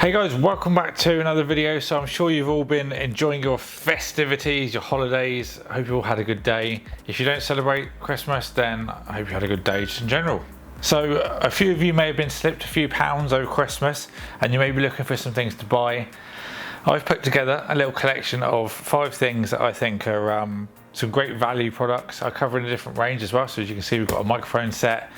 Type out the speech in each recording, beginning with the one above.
Hey guys, welcome back to another video. So I'm sure you've all been enjoying your festivities, your holidays. I hope you all had a good day. If you don't celebrate Christmas, then I hope you had a good day just in general. So a few of you may have been slipped a few pounds over Christmas and you may be looking for some things to buy. I've put together a little collection of 5 things that I think are some great value products. I cover in a different range as well. So as you can see, we've got a microphone set.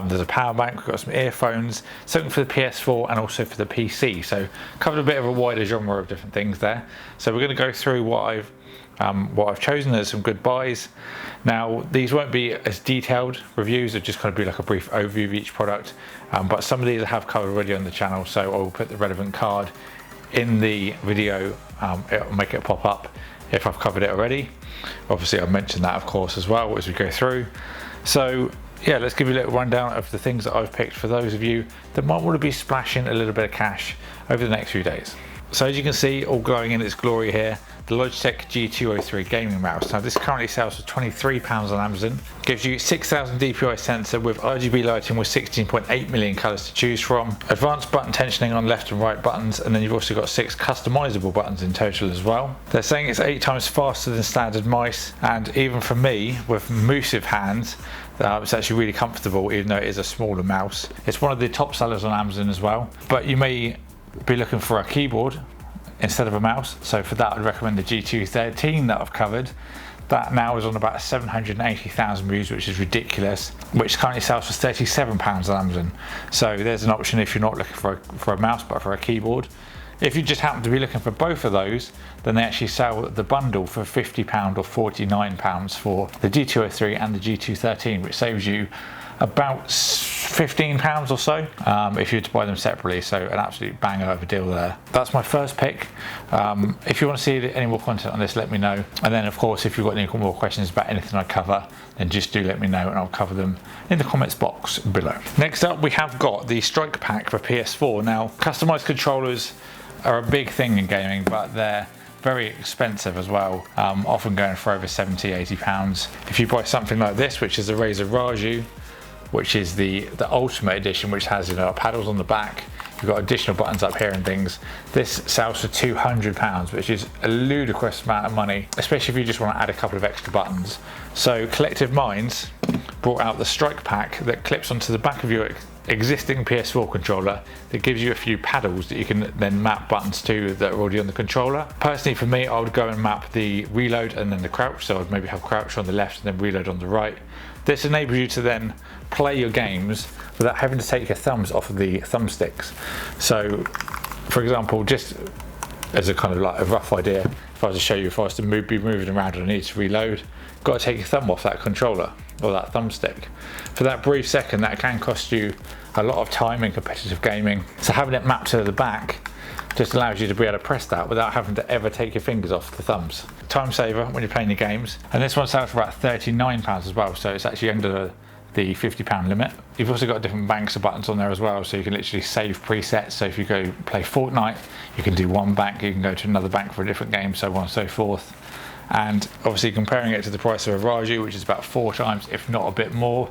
There's a power bank, we've got some earphones, something for the PS4 and also for the PC. So covered a bit of a wider genre of different things there. So we're going to go through what I've chosen. There's some good buys. Now these won't be as detailed reviews, it'll just kind of be like a brief overview of each product. But some of these I have covered already on the channel, so I will put the relevant card in the video. It'll make it pop up if I've covered it already. Obviously I've mentioned that of course as well as we go through. So yeah, let's give you a little rundown of the things that I've picked for those of you that might want to be splashing a little bit of cash over the next few days. So as you can see, all glowing in its glory here, the Logitech GTO3 gaming mouse. Now this currently sells for £23 on Amazon. Gives you 6000 DPI sensor with RGB lighting with 16.8 million colours to choose from. Advanced button tensioning on left and right buttons, and then you've also got 6 customizable buttons in total as well. They're saying it's 8 times faster than standard mice, and even for me with moosive hands, it's actually really comfortable even though it is a smaller mouse. It's one of the top sellers on Amazon as well. But you may be looking for a keyboard instead of a mouse, so for that I'd recommend the GTO3 that I've covered. That now is on about 780,000 views, which is ridiculous, which currently sells for £37 on Amazon. So there's an option if you're not looking for a mouse but for a keyboard. If you just happen to be looking for both of those, then they actually sell the bundle for £50 or £49 for the GTO3 and the GTO13, which saves you about £15 or so if you were to buy them separately. So an absolute banger of a deal there. That's my first pick. If you want to see any more content on this, let me know. And then of course, if you've got any more questions about anything I cover, then just do let me know and I'll cover them in the comments box below. Next up, we have got the Strikepack for PS4. Now, customized controllers are a big thing in gaming, but they're very expensive as well, often going for over £70–80. If you buy something like this, which is the Razer Raju, which is the Ultimate Edition, which has paddles on the back, you've got additional buttons up here and things, this sells for £200, which is a ludicrous amount of money, especially if you just want to add a couple of extra buttons. So Collective Minds brought out the Strikepack that clips onto the back of your existing PS4 controller that gives you a few paddles that you can then map buttons to that are already on the controller. Personally for me, I would go and map the reload and then the crouch, so I'd maybe have crouch on the left and then reload on the right. This enables you to then play your games without having to take your thumbs off of the thumbsticks. So for example, just as a kind of like a rough idea, if I was to show you, if I was to be moving around and I need to reload, got to take your thumb off that controller or that thumbstick. For that brief second, that can cost you a lot of time in competitive gaming. So having it mapped to the back just allows you to be able to press that without having to ever take your fingers off the thumbs. Time saver when you're playing your games. And this one sells for about £39 as well, so it's actually under the £50 limit. You've also got different banks of buttons on there as well, so you can literally save presets. So if you go play Fortnite, you can do one bank, you can go to another bank for a different game, so on and so forth. And obviously comparing it to the price of a Raju, which is about 4 times, if not a bit more,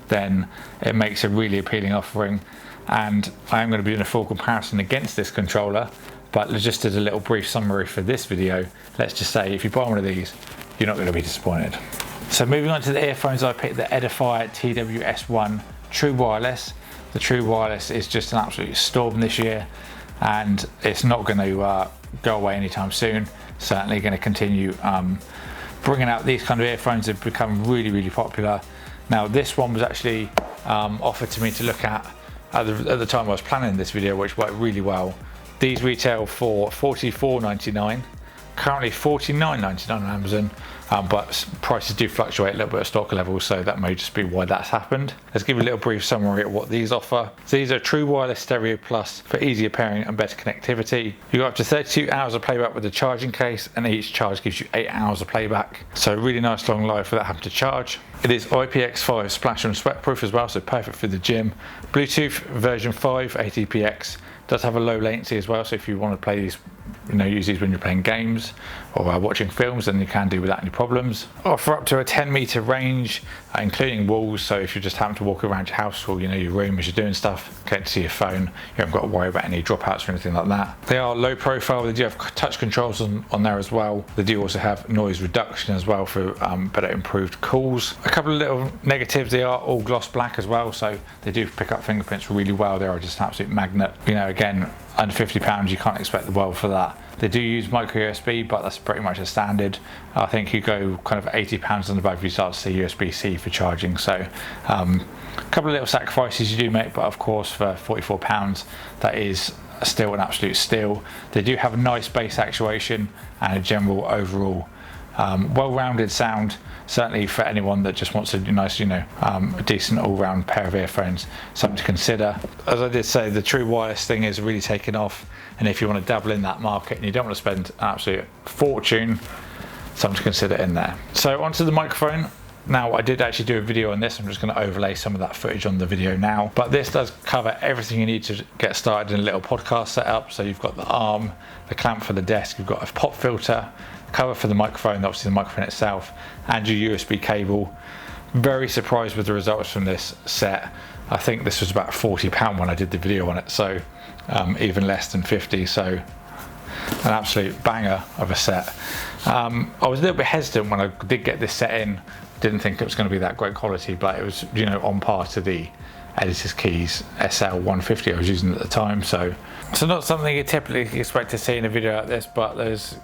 then it makes a really appealing offering. And I am going to be doing a full comparison against this controller, but just as a little brief summary for this video, let's just say if you buy one of these, you're not going to be disappointed. So moving on to the earphones, I picked the Edifier TWS1 True Wireless. The True Wireless is just an absolute storm this year, and it's not going to go away anytime soon. Certainly going to continue bringing out these kind of earphones. Have become really popular. Now this one was actually offered to me to look at the time I was planning this video, which worked really well. These retail for $44.99, currently $49.99 on Amazon, but prices do fluctuate a little bit at stock levels, so that may just be why that's happened. Let's give you a little brief summary of what these offer. So these are True Wireless Stereo Plus for easier pairing and better connectivity. You got up to 32 hours of playback with the charging case, and each charge gives you 8 hours of playback. So really nice long life without having to charge. It is IPX5 splash and sweat proof as well, so perfect for the gym. Bluetooth version 5 ATPX. Does have a low latency as well, so if you want to play these use these when you're playing games or watching films, then you can do without any problems. Offer up to a 10-meter range, including walls, so if you just happen to walk around your house or your room as you're doing stuff, can't see your phone, you haven't got to worry about any dropouts or anything like that. They are low profile, they do have touch controls on there as well. They do also have noise reduction as well for better improved calls. A couple of little negatives, they are all gloss black as well, so they do pick up fingerprints really well. They are just an absolute magnet. Again, under £50 you can't expect the world for that. They do use micro USB, but that's pretty much a standard. I think you go kind of £80 and above, you start to see USB-C for charging. So a couple of little sacrifices you do make, but of course for £44 that is still an absolute steal. They do have a nice bass actuation and a general overall well-rounded sound, certainly for anyone that just wants a nice, a decent all-round pair of earphones. Something to consider. As I did say, the true wireless thing is really taking off, and if you want to dabble in that market and you don't want to spend an absolute fortune, something to consider in there. So onto the microphone. Now, I did actually do a video on this. I'm just going to overlay some of that footage on the video now, but this does cover everything you need to get started in a little podcast setup. So you've got the arm, the clamp for the desk, you've got a pop filter, cover for the microphone, obviously the microphone itself, and your USB cable. Very surprised with the results from this set. I think this was about £40 when I did the video on it, so even less than 50, so an absolute banger of a set. I was a little bit hesitant when I did get this set in. Didn't think it was going to be that great quality, but it was on par to the Editor's Keys SL150 I was using at the time. So not something you typically expect to see in a video like this, but there's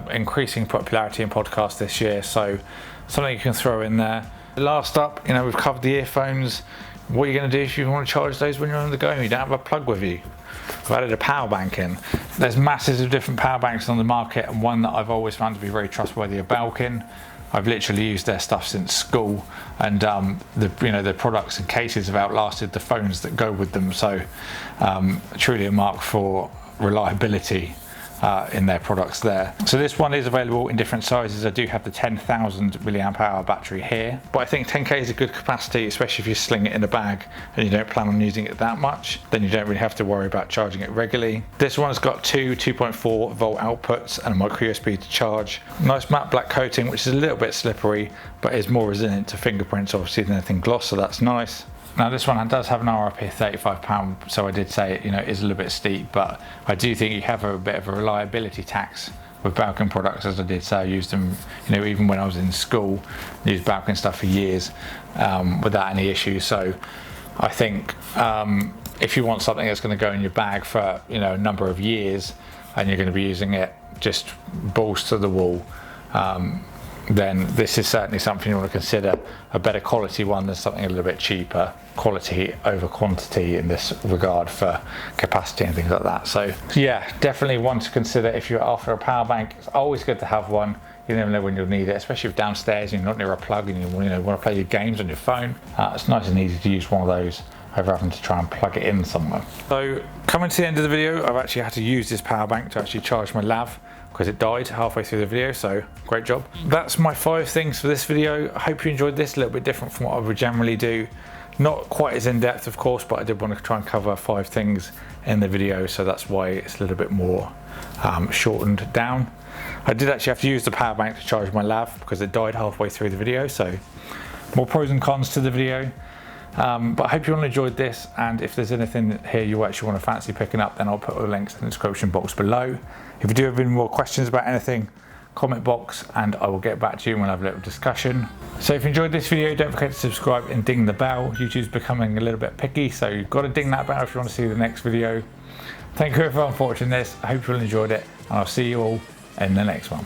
increasing popularity in podcasts this year, so something you can throw in there. Last up, we've covered the earphones. What are you going to do if you want to charge those when you're on the go and you don't have a plug with you? I've added a power bank in. There's masses of different power banks on the market, and one that I've always found to be very trustworthy are Belkin. I've literally used their stuff since school, and the products and cases have outlasted the phones that go with them. So truly a mark for reliability in their products there. So this one is available in different sizes. I do have the 10,000 milliamp hour battery here, but I think 10k is a good capacity, especially if you sling it in a bag and you don't plan on using it that much. Then you don't really have to worry about charging it regularly. This one's got two 2.4 volt outputs and a micro USB to charge. Nice matte black coating, which is a little bit slippery, but is more resilient to fingerprints obviously than anything gloss, so that's nice. Now this one does have an RRP of £35, so I did say it is a little bit steep, but I do think you have a bit of a reliability tax with Belkin products. As I did say, I used them even when I was in school. I used Belkin stuff for years without any issues. So I think if you want something that's going to go in your bag for a number of years and you're going to be using it just balls to the wall, then this is certainly something you want to consider. A better quality one than something a little bit cheaper. Quality over quantity in this regard for capacity and things like that. So yeah, definitely one to consider if you're after a power bank. It's always good to have one. You never know when you'll need it, especially if downstairs and you're not near a plug and you want to play your games on your phone. It's nice and easy to use one of those over having to try and plug it in somewhere. So coming to the end of the video, I've actually had to use this power bank to actually charge my lav, because it died halfway through the video, so great job. That's my 5 things for this video. I hope you enjoyed this, a little bit different from what I would generally do. Not quite as in-depth, of course, but I did want to try and cover 5 things in the video, so that's why it's a little bit more shortened down. I did actually have to use the power bank to charge my lav because it died halfway through the video, so more pros and cons to the video. But I hope you all enjoyed this, and if there's anything here you actually want to fancy picking up, then I'll put all the links in the description box below. If you do have any more questions about anything, comment box and I will get back to you and we'll have a little discussion. So if you enjoyed this video, don't forget to subscribe and ding the bell. YouTube's becoming a little bit picky, so you've got to ding that bell if you want to see the next video. Thank you everyone for watching this. I hope you all enjoyed it, and I'll see you all in the next one.